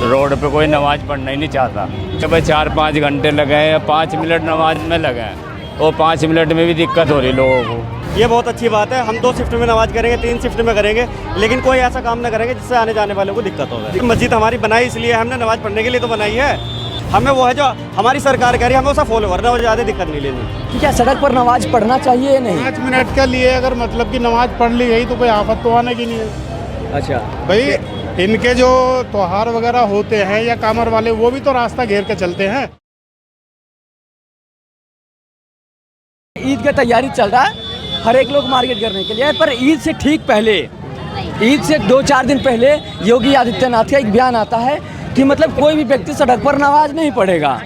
Road पे कोई नमाज पढ़ना ही नहीं चाहता। कि भाई 4-5 घंटे लगे हैं या 5 मिनट नमाज में लगे हैं, वो 5 मिनट में भी दिक्कत हो रही लोगों को। ये बहुत अच्छी बात है। हम 2 शिफ्ट में नमाज करेंगे, 3 शिफ्ट में करेंगे, लेकिन कोई ऐसा काम ना करेंगे जिससे आने जाने वालों को दिक्कत हो जाए। मस्जिद हमारी बनाई इसलिए हमने नमाज पढ़ने के लिए तो बनाई है। हमें वो है जो हमारी सरकार कह रही है हमें उसका फॉलो करना और ज़्यादा दिक्कत नहीं लेनी। क्या सड़क पर नमाज पढ़ना चाहिए या नहीं? 5 मिनट के लिए अगर मतलब कि नमाज पढ़ ली गई तो कोई आफत तो आने की नहीं है। अच्छा भाई इनके जो त्योहार वगैरह होते हैं या कामर वाले, वो भी तो रास्ता घेर के चलते हैं। ईद का तैयारी चल रहा है, हर एक लोग मार्केट करने के लिए, पर ईद से ठीक पहले, ईद से 2-4 दिन पहले योगी आदित्यनाथ का एक बयान आता है कि मतलब कोई भी व्यक्ति सड़क पर नमाज नहीं पढ़ेगा।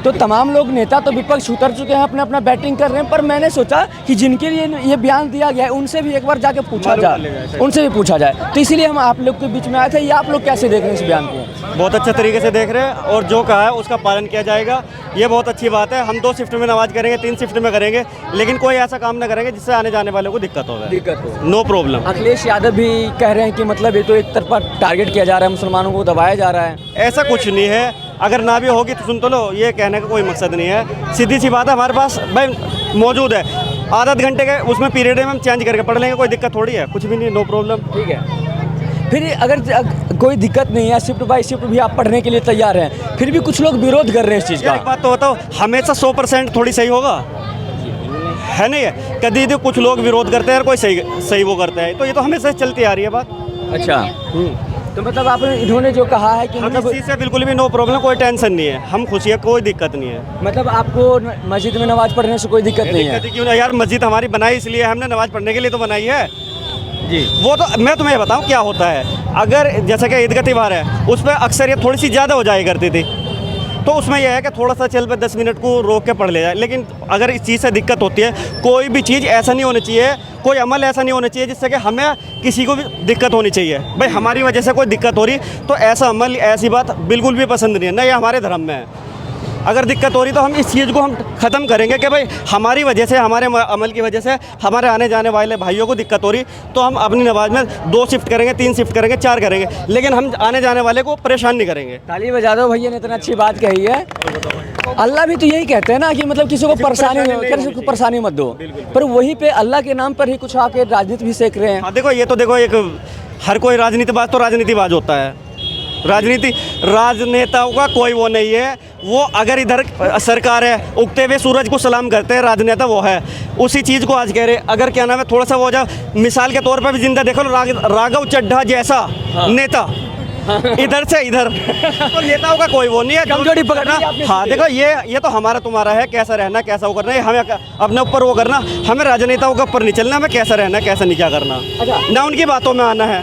तो तमाम लोग नेता तो विपक्ष उतर चुके हैं, अपना अपना बैटिंग कर रहे हैं, पर मैंने सोचा कि जिनके लिए ये बयान दिया गया है उनसे भी एक बार जाके पूछा जाए, उनसे भी पूछा जाए। तो इसीलिए हम आप लोग के बीच में आए थे। ये आप लोग कैसे देख रहे हैं इस बयान को? बहुत अच्छे तरीके से देख रहे हैं और जो कहा है उसका पालन किया जाएगा। ये बहुत अच्छी बात है। हम 2 शिफ्ट में नमाज करेंगे, 3 शिफ्ट में करेंगे, लेकिन कोई ऐसा काम ना करेंगे जिससे आने जाने वालों को दिक्कत हो। No problem. अखिलेश यादव भी कह रहे हैं कि मतलब ये तो एक तरफा टारगेट किया जा रहा है, मुसलमानों को दबाया जा रहा है। ऐसा कुछ नहीं है। अगर ना भी होगी तो सुन तो लो, ये कहने का कोई मकसद नहीं है। सीधी सी बात है, हमारे पास भाई मौजूद है, आधा घंटे के उसमें पीरियड में हम चेंज करके पढ़ लेंगे, कोई दिक्कत थोड़ी है, कुछ भी नहीं, नो प्रॉब्लम। ठीक है। फिर अगर कोई दिक्कत नहीं है, शिफ्ट बाय शिफ्ट भी आप पढ़ने के लिए तैयार हैं, फिर भी कुछ लोग विरोध कर रहे हैं इस चीज़ का। एक बात तो बताओ, हमेशा 100% थोड़ी सही होगा, है नहीं है? कभी तो कुछ लोग विरोध करते हैं और कोई सही वो करते हैं, तो ये तो हमेशा से चलती आ रही है बात। अच्छा। तो मतलब आपने इन्होंने जो कहा है कि मतलब इस चीज़ से बिल्कुल भी नो प्रॉब्लम, कोई टेंशन नहीं है, हम खुशी है, कोई दिक्कत नहीं है। मतलब आपको मस्जिद में नमाज पढ़ने से कोई दिक्कत नहीं है? दिक्कत क्यों ना यार, मस्जिद हमारी बनाई इसलिए, हमने नमाज पढ़ने के लिए तो बनाई है जी। वो तो मैं तुम्हें बताऊं क्या होता है। अगर जैसे कि ईद का त्यौहार है, उस पर अक्सरियत थोड़ी सी ज़्यादा हो जाया करती थी, तो उसमें यह है कि थोड़ा सा चल पे 10 मिनट को रोक के पढ़ ले जाए। लेकिन अगर इस चीज़ से दिक्कत होती है, कोई भी चीज़ ऐसा नहीं होनी चाहिए, कोई अमल ऐसा नहीं होना चाहिए जिससे कि हमें किसी को भी दिक्कत होनी चाहिए। भाई हमारी वजह से कोई दिक्कत हो रही तो ऐसा अमल, ऐसी बात बिल्कुल भी पसंद नहीं है, ना ये हमारे धर्म में है। अगर दिक्कत हो रही तो हम इस चीज़ को हम ख़त्म करेंगे कि भाई हमारी वजह से, हमारे अमल की वजह से हमारे आने जाने वाले भाइयों को दिक्कत हो रही, तो हम अपनी नमाज में 2 शिफ्ट करेंगे, 3 शिफ्ट करेंगे, 4 करेंगे, लेकिन हम आने जाने वाले को परेशान नहीं करेंगे। ताली बजा दो, भैया ने इतना अच्छी बात कही है। अल्लाह भी तो यही कहते हैं ना कि मतलब किसी को परेशानी मत दो, पर वहीं पे अल्लाह के नाम पर ही कुछ आके राजनीति भी सेक रहे हैं। हाँ देखो, ये तो देखो, एक हर कोई राजनीतिबाज तो राजनीतिबाज होता है। राजनेताओं का कोई वो नहीं है। वो अगर इधर सरकार है, उगते हुए सूरज को सलाम करते हैं, राजनेता वो है। उसी चीज़ को आज कह रहे, अगर क्या नाम है, थोड़ा सा वो जा मिसाल के तौर पर भी जिंदा देखो, राघव चड्ढा जैसा नेता इधर से इधर, तो नेताओं का कोई वो नहीं है, कमजोरी पकड़ना। हाँ देखो, ये तो हमारा तुम्हारा है, कैसा रहना, कैसा वो करना है, हमें अपने ऊपर वो करना। हमें राजनेताओं के ऊपर नहीं चलना, हमें कैसा रहना, कैसा नहीं क्या करना, ना उनकी बातों में आना है।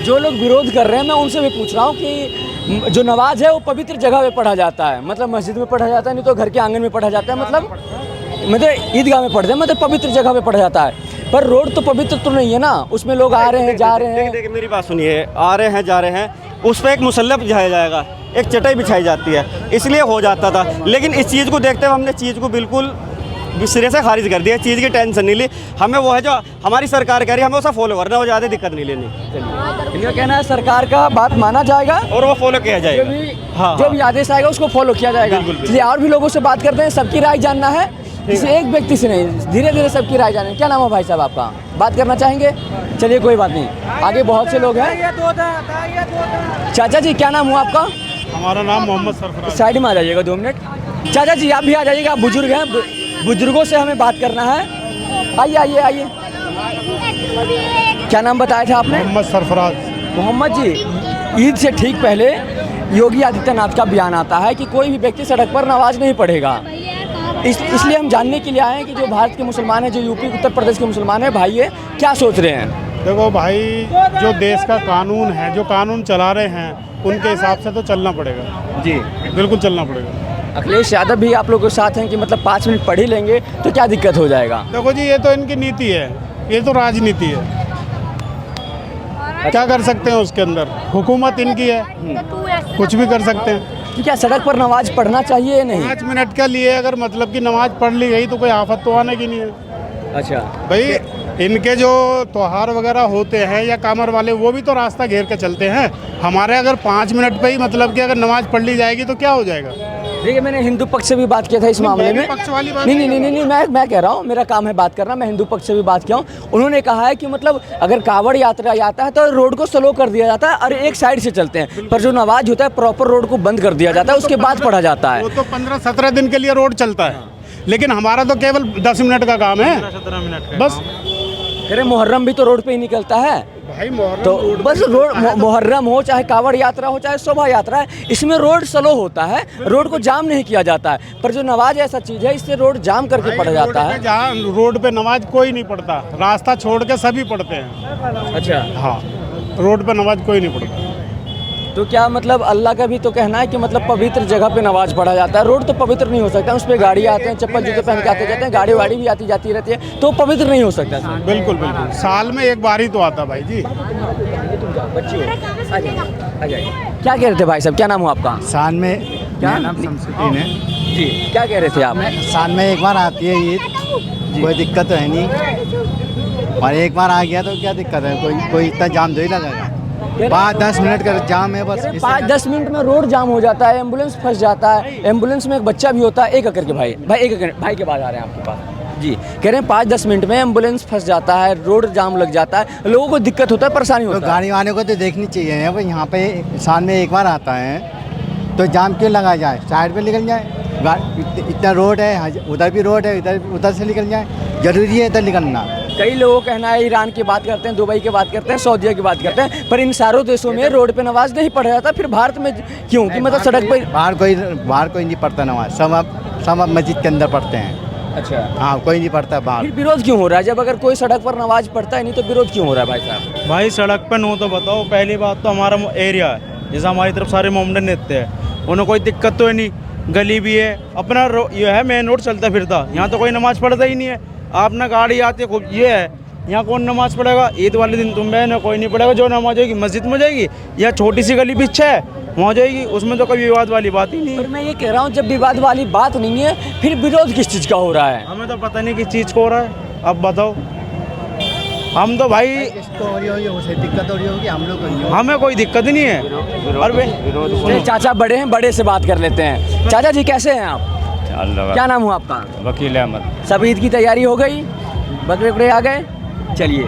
जो लोग विरोध कर रहे हैं, मैं उनसे भी पूछ रहा हूँ कि जो नमाज है वो पवित्र जगह पे पढ़ा जाता है, मतलब मस्जिद में पढ़ा जाता है, नहीं तो घर के आंगन में पढ़ा जाता है, मतलब ईदगाह में पढ़ते हैं, मतलब पवित्र जगह पे पढ़ा जाता है। पर रोड तो पवित्र तो नहीं है ना, उसमें लोग आ रहे हैं, जा रहे हैं। देखिए मेरी बात सुनिए, आ रहे हैं, जा रहे हैं, उस पर एक मुसल्ला बिछाया जाएगा, एक चटाई बिछाई जाती है, इसलिए हो जाता था। लेकिन इस चीज़ को देखते हुए हमने चीज़ को बिल्कुल सिरे से खारिज कर दिया, चीज़ की टेंशन नहीं ली। हमें वो है जो हमारी सरकार कह रही है, हमें उसका फॉलो करना, वो ज़्यादा दिक्कत नहीं लेनी। इनका कहना है सरकार का बात माना जाएगा और वो फॉलो किया जाएगा। जो भी आदेश आएगा उसको फॉलो किया जाएगा। इसलिए और भी लोगों से बात करते हैं, सबकी राय जानना है, किसी एक व्यक्ति से नहीं, धीरे धीरे सबकी राय जाने। क्या नाम है भाई साहब आपका? बात करना चाहेंगे? चलिए कोई बात नहीं, आगे बहुत से लोग हैं। चाचा जी क्या नाम हुआ आपका? हमारा नाम मोहम्मद सरफराज। साइड में आ जाइएगा 2 मिनट। चाचा जी आप भी आ जाइएगा, आप बुजुर्ग हैं, बुजुर्गों से हमें बात करना है। आइए आइए आइए। क्या नाम बताया था आपने? मोहम्मद सरफराज। मोहम्मद जी, ईद से ठीक पहले योगी आदित्यनाथ का बयान आता है कि कोई भी व्यक्ति सड़क पर नमाज नहीं पढ़ेगा। इसलिए हम जानने के लिए आए हैं कि जो भारत के मुसलमान हैं, जो यूपी उत्तर प्रदेश के मुसलमान हैं, भाई ये क्या सोच रहे हैं? देखो भाई, जो देश का कानून है, जो कानून चला रहे हैं, उनके हिसाब से तो चलना पड़ेगा जी, बिल्कुल चलना पड़ेगा। अखिलेश यादव भी आप लोगों के साथ हैं कि मतलब 5 मिनट पढ़ ही लेंगे तो क्या दिक्कत हो जाएगा? देखो जी, ये तो इनकी नीति है, ये तो राजनीति है, क्या कर सकते हैं उसके अंदर, हुकूमत इनकी है, कुछ भी कर सकते हैं। कि क्या सड़क पर नमाज पढ़ना चाहिए या नहीं? 5 मिनट के लिए अगर मतलब कि नमाज पढ़ ली गई तो कोई आफत तो आने की नहीं है। अच्छा भाई इनके जो त्योहार वगैरह होते हैं या कामर वाले, वो भी तो रास्ता घेर के चलते हैं। हमारे अगर 5 मिनट पे ही मतलब कि अगर नमाज पढ़ ली जाएगी तो क्या हो जाएगा? देखिए, मैंने हिंदू पक्ष से भी बात किया था इस मामले में। पक्ष वाली बात नहीं, मैं कह रहा हूँ, मेरा काम है बात करना, मैं हिंदू पक्ष से भी बात किया हूँ। उन्होंने कहा है कि मतलब अगर कावड़ यात्रा आता है तो रोड को स्लो कर दिया जाता है और एक साइड से चलते हैं, पर जो नमाज होता है प्रॉपर रोड को बंद कर दिया जाता है, उसके बाद पढ़ा जाता है। वो तो 15-17 दिन के लिए रोड चलता है, लेकिन हमारा तो केवल 10 मिनट का काम है, 17 मिनट बस। अरे मुहर्रम भी तो रोड पे ही निकलता है भाई, मुहर्रम तो बस रोड, मुहर्रम हो चाहे कावड़ यात्रा हो चाहे शोभा यात्रा है, इसमें रोड स्लो होता है, रोड को जाम नहीं किया जाता है। पर जो नमाज ऐसा चीज़ है, इससे रोड जाम करके पढ़ा जाता है। जहाँ रोड पे नमाज कोई नहीं पढ़ता, रास्ता छोड़ के सभी पढ़ते हैं। अच्छा, हाँ, रोड पे नमाज कोई नहीं पढ़ता। तो क्या मतलब अल्लाह का भी तो कहना है कि मतलब पवित्र जगह पे नमाज पढ़ा जाता है। रोड तो पवित्र नहीं हो सकता, उस पर गाड़ी आते हैं, चप्पल जूते पहन के आते जाते हैं, गाड़ी वाड़ी भी आती जाती रहती है, तो पवित्र नहीं हो सकता। बिल्कुल बिल्कुल, साल में एक बार ही तो आता भाई जी। बच्चे आ जाइए। क्या कह रहे थे भाई साहब, क्या नाम हो आपका? साल में क्या नाम शमसुद्दीन है जी, क्या कह रहे थे आप? साल में एक बार आती है ईद, कोई दिक्कत तो है नहीं, और एक बार आ गया तो क्या दिक्कत है? कोई इतना जाम तो ही लगेगा, 5-10 मिनट का जाम है बस। 5-10 मिनट में रोड जाम हो जाता है, एम्बुलेंस फंस जाता है, एम्बुलेंस में एक बच्चा भी होता है। एक करके भाई भाई के पास आ रहे हैं आपके पास जी, कह रहे हैं 5-10 मिनट में एम्बुलेंस फंस जाता है, रोड जाम लग जाता है, लोगों को दिक्कत होता है, परेशानी तो होता है। गाड़ी वाले को तो देखनी चाहिए भाई, यहाँ पे साल में एक बार आता है तो जाम क्यों लगा जाए? साइड पे निकल जाए, इतना रोड है, उधर भी रोड है, उधर से निकल जाए, जरूरी है इधर निकलना। कई लोगों का कहना है ईरान की बात करते हैं, दुबई की बात करते हैं, सऊदीया की बात करते हैं, पर इन सारों देशों में रोड पे नमाज नहीं पढ़ा जाता। फिर भारत में क्यों? कि मतलब सड़क पर बाहर कोई नहीं पढ़ता नमाज, सब मस्जिद के अंदर पढ़ते हैं। अच्छा, हाँ, कोई नहीं पढ़ता बाहर। फिर विरोध क्यों हो रहा है? जब अगर कोई सड़क पर नमाज पढ़ता है नहीं तो विरोध क्यों हो रहा है भाई साहब? भाई सड़क पर नो तो बताओ, पहली बात तो हमारा एरिया है, जैसे हमारी तरफ सारे मोमडन रहते हैं, उन्हें कोई दिक्कत तो है नहीं, गली भी है, अपना ये है मेन रोड चलता फिरता, यहाँ तो कोई नमाज पढ़ता ही नहीं है। आप ना गाड़ी आती है खूब, ये है यहाँ कौन नमाज पढ़ेगा? ईद वाले दिन तुम बहन कोई नहीं पढ़ेगा। जो नमाज होगी मस्जिद में जाएगी या छोटी सी गली पीछे है वहाँ जाएगी, उसमें तो कोई विवाद वाली बात ही नहीं पर है। मैं ये कह रहा हूँ, जब विवाद वाली बात नहीं है, फिर विरोध किस चीज़ का हो रहा है? हमें तो पता नहीं किस चीज़ को हो रहा है, अब बताओ। हम तो भाई, इसको हो रही होगी, उसे दिक्कत हो रही होगी, हम लोग को नहीं। हमें कोई दिक्कत ही नहीं है। और चलिए, चाचा बड़े हैं, बड़े से बात कर लेते हैं। चाचा जी कैसे हैं आप? क्या नाम हुआ आपका? वकील अहमद। सब ईद की तैयारी हो गई, बकरे बकरे आ गए? चलिए,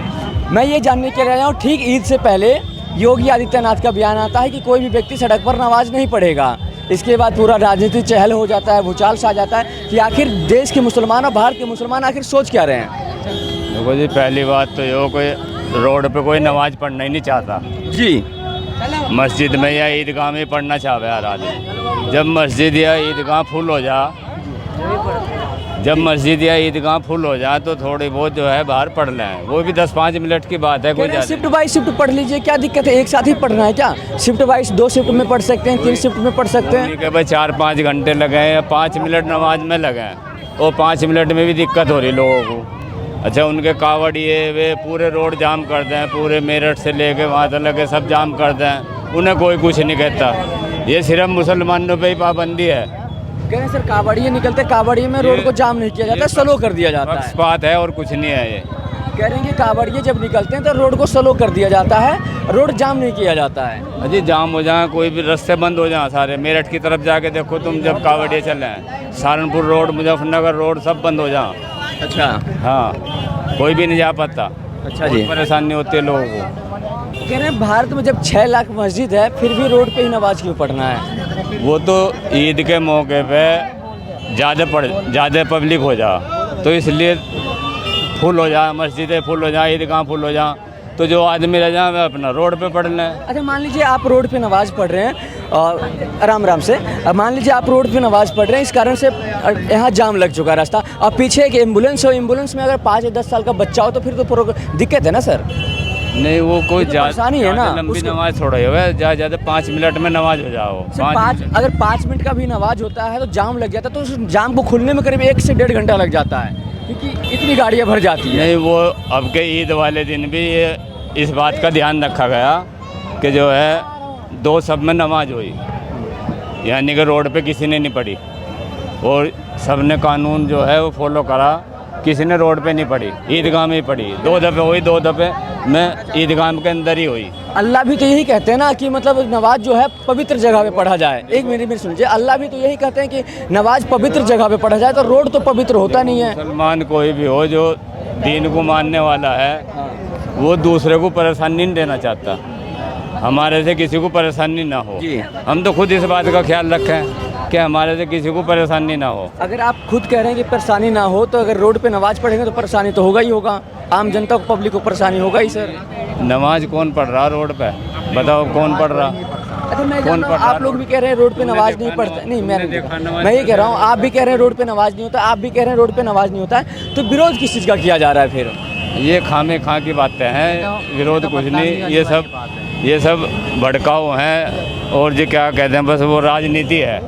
मैं ये जानने के लिए आया हूँ, ठीक ईद से पहले योगी आदित्यनाथ का बयान आता है कि कोई भी व्यक्ति सड़क पर नमाज नहीं पढ़ेगा। इसके बाद पूरा राजनीतिक चहल हो जाता है, भूचाल सा जाता है कि आखिर देश के मुसलमान और बाहर के मुसलमान आखिर सोच क्या रहे हैं? देखो जी, पहली बात तो ये, कोई रोड पे कोई नमाज पढ़ना ही नहीं चाहता जी, मस्जिद में या ईदगाह में पढ़ना चाहे हर आदमी। जब मस्जिद या ईदगाह फुल हो जा तो थोड़ी बहुत जो है बाहर पढ़ लें, वो भी 10-5 मिनट की बात है, कोई ज़्यादा। शिफ्ट बाई शिफ्ट पढ़ लीजिए, क्या दिक्कत है? एक साथ ही पढ़ना है क्या? शिफ्ट वाइज 2 शिफ्ट में पढ़ सकते हैं, 3 शिफ्ट में पढ़ सकते हैं। ठीक है भाई, 4-5 घंटे लगे या 5 मिनट नमाज में लगे, वो 5 मिनट में भी दिक्कत हो रही लोगों को। अच्छा, उनके कावड़िए वे पूरे रोड जाम कर दें, पूरे मेरठ से लेके वहाँ तक लगे सब जाम कर दें, उन्हें कोई कुछ नहीं कहता। ये सिर्फ मुसलमानों पे ही पाबंदी है। कह रहे हैं सर, कावड़िए निकलते, कावड़िए में रोड को जाम नहीं किया जाता, स्लो कर दिया जाता है। पक्षपात है और कुछ नहीं है ये। कह रहे हैं कि कावड़िए जब निकलते हैं तो रोड को स्लो कर दिया जाता है, रोड जाम नहीं किया जाता है। अजी, जाम हो जाए, कोई भी रास्ते बंद हो जाए सारे। मेरठ की तरफ जाके देखो तुम, जब कावड़िए चले हैं, सहारनपुर रोड, मुजफ्फरनगर रोड सब बंद हो जाए। अच्छा, हाँ, कोई भी नहीं जा पाता। अच्छा जी। परेशानी होती है लोगों को। कह रहे हैं भारत में जब 6 लाख मस्जिद है, फिर भी रोड पे ही नमाज क्यों पढ़ना है? वो तो ईद के मौके पे ज़्यादा पब्लिक हो जा, तो इसलिए फुल हो जा, मस्जिदें फुल हो जाए, ईदगाह फुल हो जा, तो जो आदमी रह जाए वह अपना रोड पे पढ़ लें। अच्छा, मान लीजिए आप रोड पे नमाज पढ़ रहे हैं और आराम से, अब मान लीजिए आप रोड पे नमाज पढ़ रहे हैं, इस कारण से यहाँ जाम लग चुका है रास्ता, और पीछे एक एम्बुलेंस हो, एम्बुलेंस में अगर 5 या 10 साल का बच्चा हो तो फिर तो दिक्कत है ना सर? नहीं, वो कोई परेशानी है ना, लंबी नमाज थोड़ा ही है, ज़्यादा 5 मिनट में नमाज हो जाओ। अगर 5 मिनट का भी नमाज होता है तो जाम लग जाता है, तो उस जाम को खुलने में करीब 1 से 1.5 घंटा लग जाता है, क्योंकि इतनी गाड़ियाँ भर जाती हैं। नहीं, वो अब के ईद वाले दिन भी ये इस बात का ध्यान रखा गया कि जो है 2 सब में नमाज हुई, यानी कि रोड पे किसी ने नहीं पढ़ी, और सब ने कानून जो है वो फॉलो करा किसी ने रोड पे नहीं पढ़ी, ईदगाह में ही पढ़ी। 2 दफ़े हुई, 2 दफ़े मैं ईदगाह के अंदर ही हुई। अल्लाह भी तो यही कहते हैं ना कि मतलब नमाज जो है पवित्र जगह पे पढ़ा जाए। एक मिनट सुनिए, अल्लाह भी तो यही कहते हैं कि नमाज पवित्र जगह पे पढ़ा जाए, तो रोड तो पवित्र होता नहीं है। मुसलमान कोई भी हो जो दीन को मानने वाला है, वो दूसरे को परेशानी नहीं देना चाहता, हमारे से किसी को परेशानी ना हो। जी। हम तो खुद इस बात का ख्याल रखें कि हमारे से किसी को परेशानी ना हो। अगर आप खुद कह रहे हैं कि परेशानी ना हो, तो अगर रोड पे नमाज पढ़ेंगे तो परेशानी तो होगा ही होगा, आम जनता को, पब्लिक को परेशानी होगा ही सर। नमाज कौन पढ़ रहा रोड पे, बताओ कौन पढ़ रहा? अच्छा, मैं जान रहा हूं, आप लोग भी कह रहे हैं रोड पे नमाज नहीं पढ़ते। नहीं, मैं ये कह रहा हूँ, आप भी कह रहे हैं रोड पे नमाज नहीं होता, आप भी कह रहे हैं रोड पे नमाज नहीं होता है, तो विरोध किस चीज़ का किया जा रहा है फिर? ये खामे खां की बातें हैं, विरोध कुछ नहीं। ये सब भड़काऊ हैं और जो क्या कहते हैं, बस वो राजनीति है।